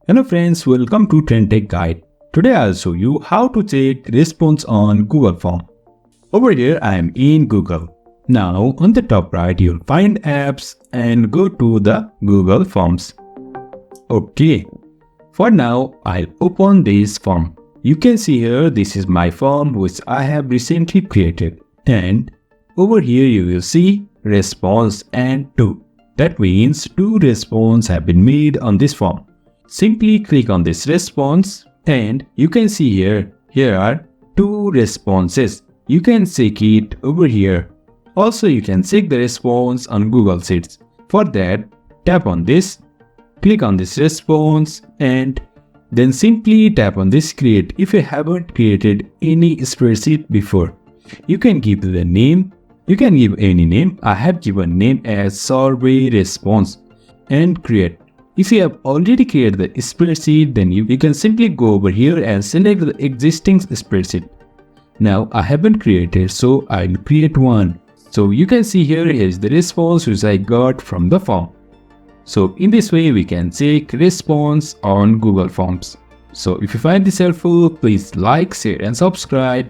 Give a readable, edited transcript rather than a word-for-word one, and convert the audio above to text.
Hello friends, welcome to TrendTech Guide. Today I'll show you how to check response on Google Form. Over here I am in Google. Now on the top right you'll find apps and go to the Google Forms. Okay, for now I'll open this form. You can see here this is my form which I have recently created, and over here you will see response and 2. That means 2 responses have been made on this form. Simply click on this response and you can see here are 2 responses. You can check it over here. Also you can check the response on Google Sheets. For that, tap on this, click on this response and then simply tap on this create if you haven't created any spreadsheet before. You can give the name, you can give any name. I have given name as survey response and create. If you have already created the spreadsheet, then you can simply go over here and select the existing spreadsheet. Now I haven't created, so I'll create one. So you can see here is the response which I got from the form. So in this way we can check response on Google Forms. So if you find this helpful, please like, share and subscribe.